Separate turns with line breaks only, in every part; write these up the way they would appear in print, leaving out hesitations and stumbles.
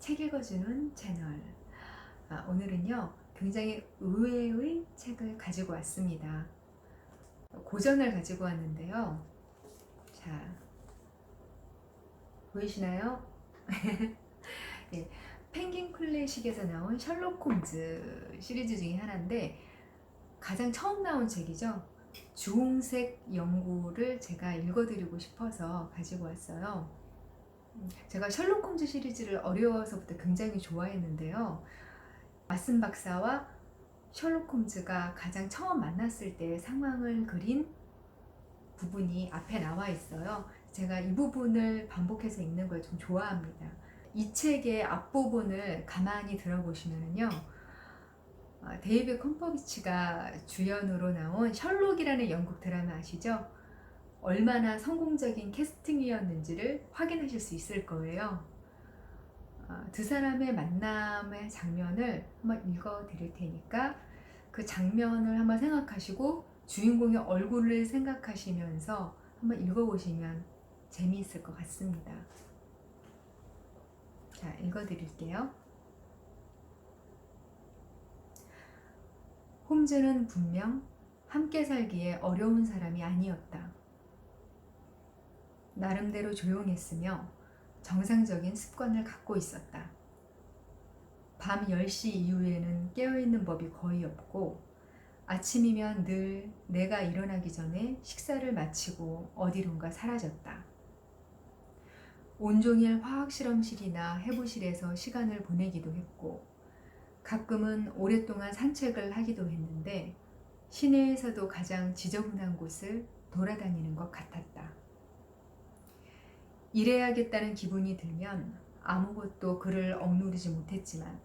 책 읽어주는 채널. 오늘은요, 굉장히 의외의 책을 가지고 왔습니다. 고전을 가지고 왔는데요. 자, 보이시나요? 예, 펭귄 클래식에서 나온 셜록 홈즈 시리즈 중에 하나인데 가장 처음 나온 책이죠. 주홍색 연구를 제가 읽어드리고 싶어서 가지고 왔어요. 제가 셜록 홈즈 시리즈를 어려워서부터 굉장히 좋아했는데요. 왓슨 박사와 셜록 홈즈가 가장 처음 만났을 때 상황을 그린 부분이 앞에 나와 있어요. 제가 이 부분을 반복해서 읽는 걸 좀 좋아합니다. 이 책의 앞부분을 가만히 들어보시면요. 데이비드 컴퍼비치가 주연으로 나온 셜록이라는 영국 드라마 아시죠? 얼마나 성공적인 캐스팅이었는지를 확인하실 수 있을 거예요. 두 사람의 만남의 장면을 한번 읽어 드릴 테니까 그 장면을 한번 생각하시고 주인공의 얼굴을 생각하시면서 한번 읽어 보시면 재미있을 것 같습니다. 자, 읽어 드릴게요. 홈즈는 분명 함께 살기에 어려운 사람이 아니었다. 나름대로 조용했으며 정상적인 습관을 갖고 있었다. 밤 10시 이후에는 깨어있는 법이 거의 없고 아침이면 늘 내가 일어나기 전에 식사를 마치고 어디론가 사라졌다. 온종일 화학실험실이나 해부실에서 시간을 보내기도 했고 가끔은 오랫동안 산책을 하기도 했는데 시내에서도 가장 지저분한 곳을 돌아다니는 것 같았다. 일해야겠다는 기분이 들면 아무것도 그를 억누르지 못했지만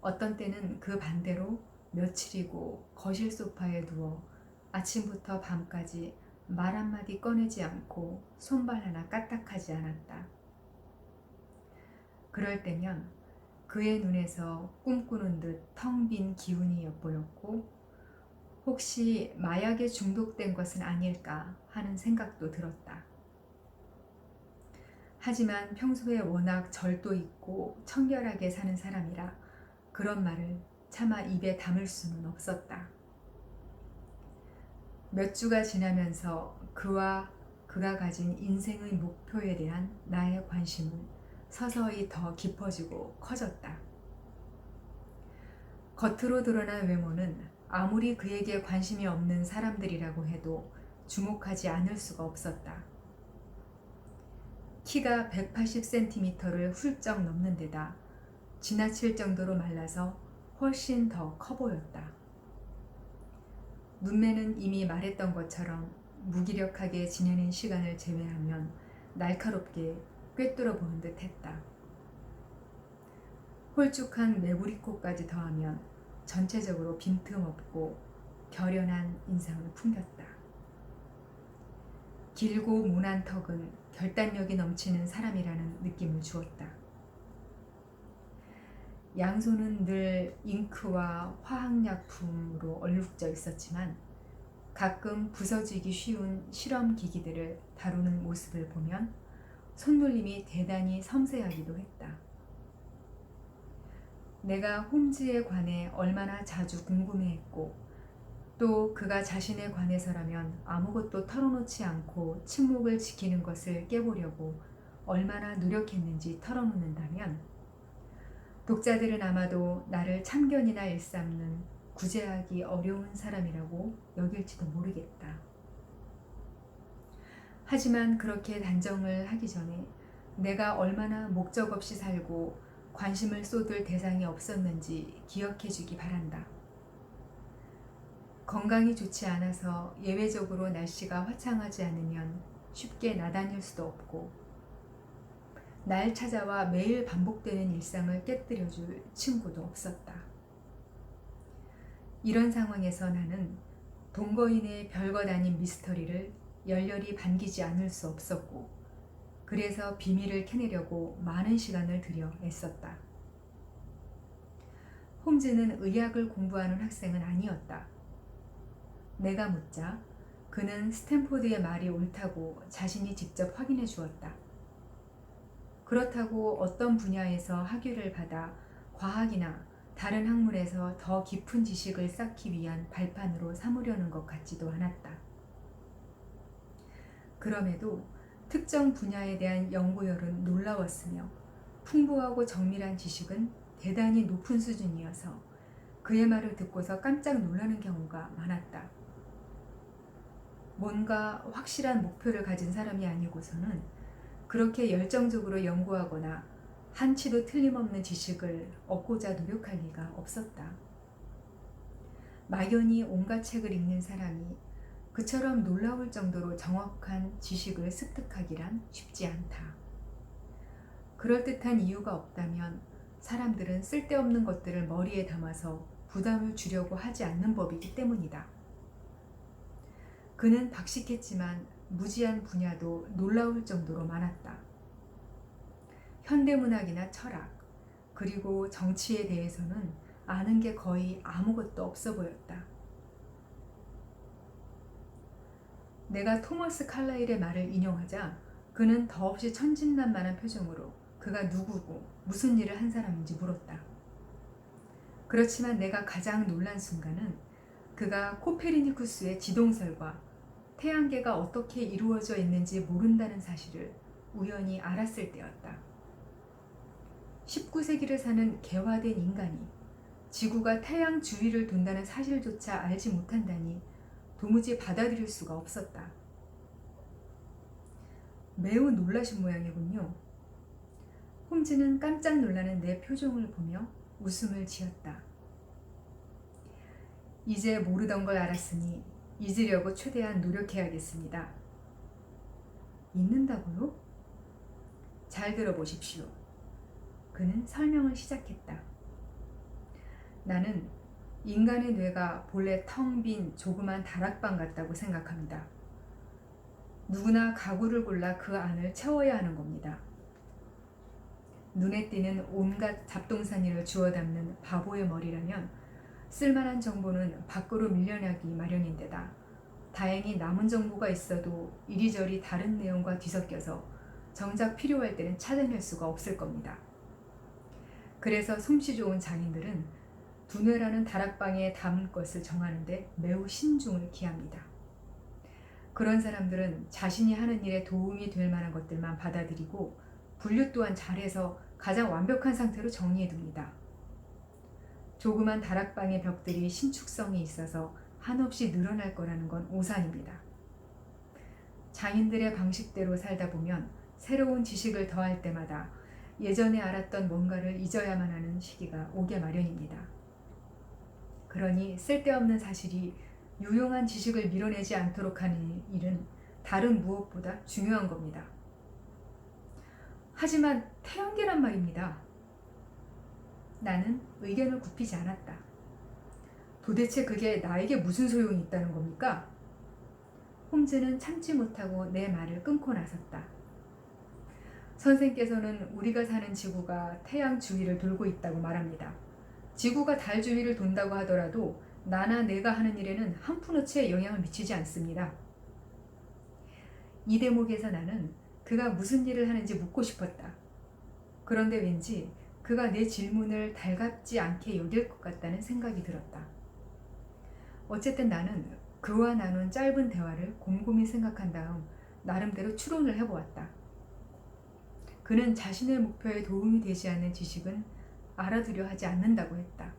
어떤 때는 그 반대로 며칠이고 거실 소파에 누워 아침부터 밤까지 말 한마디 꺼내지 않고 손발 하나 까딱하지 않았다. 그럴 때면 그의 눈에서 꿈꾸는 듯 텅 빈 기운이 엿보였고 혹시 마약에 중독된 것은 아닐까 하는 생각도 들었다. 하지만 평소에 워낙 절도 있고 청결하게 사는 사람이라 그런 말을 차마 입에 담을 수는 없었다. 몇 주가 지나면서 그와 그가 가진 인생의 목표에 대한 나의 관심은 서서히 더 깊어지고 커졌다. 겉으로 드러난 외모는 아무리 그에게 관심이 없는 사람들이라고 해도 주목하지 않을 수가 없었다. 키가 180cm를 훌쩍 넘는 데다 지나칠 정도로 말라서 훨씬 더 커 보였다. 눈매는 이미 말했던 것처럼 무기력하게 지내는 시간을 제외하면 날카롭게 꿰뚫어 보는 듯 했다. 홀쭉한 매부리코까지 더하면 전체적으로 빈틈없고 결연한 인상을 풍겼다. 길고 모난 턱은 결단력이 넘치는 사람이라는 느낌을 주었다. 양손은 늘 잉크와 화학약품으로 얼룩져 있었지만 가끔 부서지기 쉬운 실험 기기들을 다루는 모습을 보면 손놀림이 대단히 섬세하기도 했다. 내가 홈즈에 관해 얼마나 자주 궁금해했고 또 그가 자신에 관해서라면 아무것도 털어놓지 않고 침묵을 지키는 것을 깨보려고 얼마나 노력했는지 털어놓는다면 독자들은 아마도 나를 참견이나 일삼는 구제하기 어려운 사람이라고 여길지도 모르겠다. 하지만 그렇게 단정을 하기 전에 내가 얼마나 목적 없이 살고 관심을 쏟을 대상이 없었는지 기억해 주기 바란다. 건강이 좋지 않아서 예외적으로 날씨가 화창하지 않으면 쉽게 나다닐 수도 없고 날 찾아와 매일 반복되는 일상을 깨뜨려줄 친구도 없었다. 이런 상황에서 나는 동거인의 별것 아닌 미스터리를 열렬히 반기지 않을 수 없었고 그래서 비밀을 캐내려고 많은 시간을 들여 애썼다. 홈즈는 의학을 공부하는 학생은 아니었다. 내가 묻자 그는 스탠포드의 말이 옳다고 자신이 직접 확인해 주었다. 그렇다고 어떤 분야에서 학위를 받아 과학이나 다른 학문에서 더 깊은 지식을 쌓기 위한 발판으로 삼으려는 것 같지도 않았다. 그럼에도 특정 분야에 대한 연구열은 놀라웠으며 풍부하고 정밀한 지식은 대단히 높은 수준이어서 그의 말을 듣고서 깜짝 놀라는 경우가 많았다. 뭔가 확실한 목표를 가진 사람이 아니고서는 그렇게 열정적으로 연구하거나 한치도 틀림없는 지식을 얻고자 노력할 리가 없었다. 막연히 온갖 책을 읽는 사람이 그처럼 놀라울 정도로 정확한 지식을 습득하기란 쉽지 않다. 그럴듯한 이유가 없다면 사람들은 쓸데없는 것들을 머리에 담아서 부담을 주려고 하지 않는 법이기 때문이다. 그는 박식했지만 무지한 분야도 놀라울 정도로 많았다. 현대문학이나 철학, 그리고 정치에 대해서는 아는 게 거의 아무것도 없어 보였다. 내가 토머스 칼라일의 말을 인용하자 그는 더없이 천진난만한 표정으로 그가 누구고 무슨 일을 한 사람인지 물었다. 그렇지만 내가 가장 놀란 순간은 그가 코페르니쿠스의 지동설과 태양계가 어떻게 이루어져 있는지 모른다는 사실을 우연히 알았을 때였다. 19세기를 사는 개화된 인간이 지구가 태양 주위를 돈다는 사실조차 알지 못한다니 도무지 받아들일 수가 없었다. 매우 놀라신 모양이군요. 홈즈는 깜짝 놀라는 내 표정을 보며 웃음을 지었다. 이제 모르던 걸 알았으니 잊으려고 최대한 노력해야겠습니다. 잊는다고요? 잘 들어보십시오. 그는 설명을 시작했다. 나는 인간의 뇌가 본래 텅 빈 조그만 다락방 같다고 생각합니다. 누구나 가구를 골라 그 안을 채워야 하는 겁니다. 눈에 띄는 온갖 잡동사니를 주워 담는 바보의 머리라면 쓸만한 정보는 밖으로 밀려나기 마련인데다 다행히 남은 정보가 있어도 이리저리 다른 내용과 뒤섞여서 정작 필요할 때는 찾아낼 수가 없을 겁니다. 그래서 솜씨 좋은 장인들은 두뇌라는 다락방에 담을 것을 정하는데 매우 신중을 기합니다. 그런 사람들은 자신이 하는 일에 도움이 될 만한 것들만 받아들이고 분류 또한 잘해서 가장 완벽한 상태로 정리해둡니다. 조그만 다락방의 벽들이 신축성이 있어서 한없이 늘어날 거라는 건 오산입니다. 장인들의 방식대로 살다 보면 새로운 지식을 더할 때마다 예전에 알았던 뭔가를 잊어야만 하는 시기가 오게 마련입니다. 그러니 쓸데없는 사실이 유용한 지식을 밀어내지 않도록 하는 일은 다른 무엇보다 중요한 겁니다. 하지만 태양계란 말입니다. 나는 의견을 굽히지 않았다. 도대체 그게 나에게 무슨 소용이 있다는 겁니까? 홈즈는 참지 못하고 내 말을 끊고 나섰다. 선생께서는 우리가 사는 지구가 태양 주위를 돌고 있다고 말합니다. 지구가 달 주위를 돈다고 하더라도 나나 내가 하는 일에는 한 푼어치의 영향을 미치지 않습니다. 이 대목에서 나는 그가 무슨 일을 하는지 묻고 싶었다. 그런데 왠지 그가 내 질문을 달갑지 않게 여길 것 같다는 생각이 들었다. 어쨌든 나는 그와 나눈 짧은 대화를 곰곰이 생각한 다음 나름대로 추론을 해보았다. 그는 자신의 목표에 도움이 되지 않는 지식은 알아두려 하지 않는다고 했다.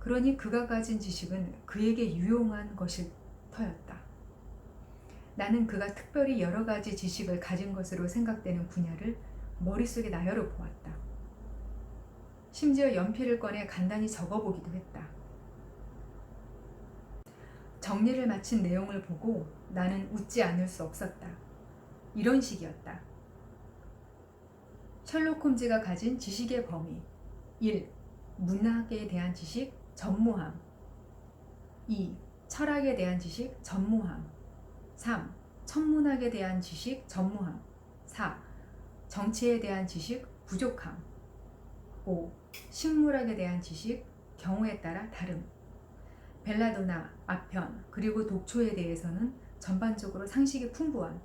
그러니 그가 가진 지식은 그에게 유용한 것일 터였다. 나는 그가 특별히 여러 가지 지식을 가진 것으로 생각되는 분야를 머릿속에 나열해 보았다. 심지어 연필을 꺼내 간단히 적어보기도 했다. 정리를 마친 내용을 보고 나는 웃지 않을 수 없었다. 이런 식이었다. 셜록 홈즈가 가진 지식의 범위 1. 문학에 대한 지식 전무함 2. 철학에 대한 지식 전무함 3. 천문학에 대한 지식 전무함 4. 정치에 대한 지식 부족함 5. 식물학에 대한 지식 경우에 따라 다름 벨라도나, 아편, 그리고 독초에 대해서는 전반적으로 상식이 풍부함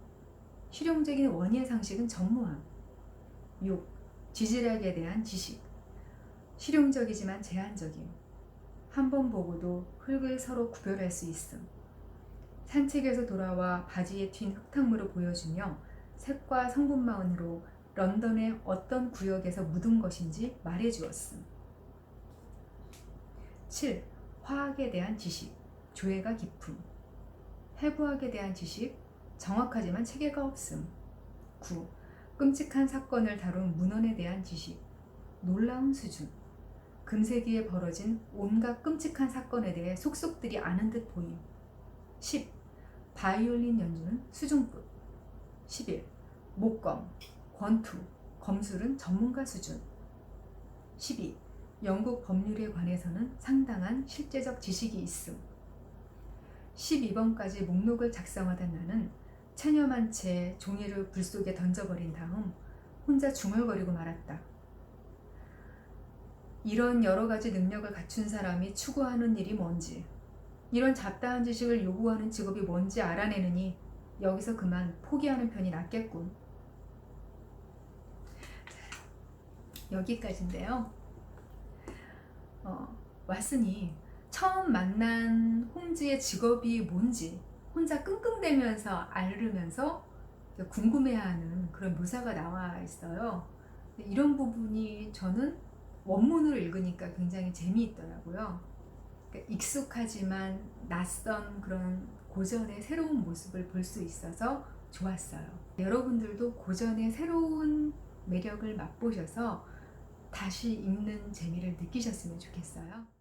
실용적인 원예 상식은 전무함 6. 지질학에 대한 지식. 실용적이지만 제한적임. 한 번 보고도 흙을 서로 구별할 수 있음. 산책에서 돌아와 바지에 튄 흙탕물을 보여주며 색과 성분만으로 런던의 어떤 구역에서 묻은 것인지 말해주었음. 7. 화학에 대한 지식. 조예가 깊음. 해부학에 대한 지식. 정확하지만 체계가 없음. 9. 끔찍한 사건을 다룬 문헌에 대한 지식. 놀라운 수준. 금세기에 벌어진 온갖 끔찍한 사건에 대해 속속들이 아는 듯 보임. 10. 바이올린 연주는 수준급. 11. 목검, 권투, 검술은 전문가 수준. 12. 영국 법률에 관해서는 상당한 실제적 지식이 있음. 12번까지 목록을 작성하던 나는 체념한 채 종이를 불 속에 던져버린 다음 혼자 중얼거리고 말았다. 이런 여러 가지 능력을 갖춘 사람이 추구하는 일이 뭔지, 이런 잡다한 지식을 요구하는 직업이 뭔지 알아내느니 여기서 그만 포기하는 편이 낫겠군. 여기까지인데요. 왓슨이 처음 만난 홈즈의 직업이 뭔지 혼자 끙끙대면서 앓으면서 궁금해하는 그런 묘사가 나와 있어요. 이런 부분이 저는 원문을 읽으니까 굉장히 재미있더라고요. 그러니까 익숙하지만 낯선 그런 고전의 새로운 모습을 볼 수 있어서 좋았어요. 여러분들도 고전의 새로운 매력을 맛보셔서 다시 읽는 재미를 느끼셨으면 좋겠어요.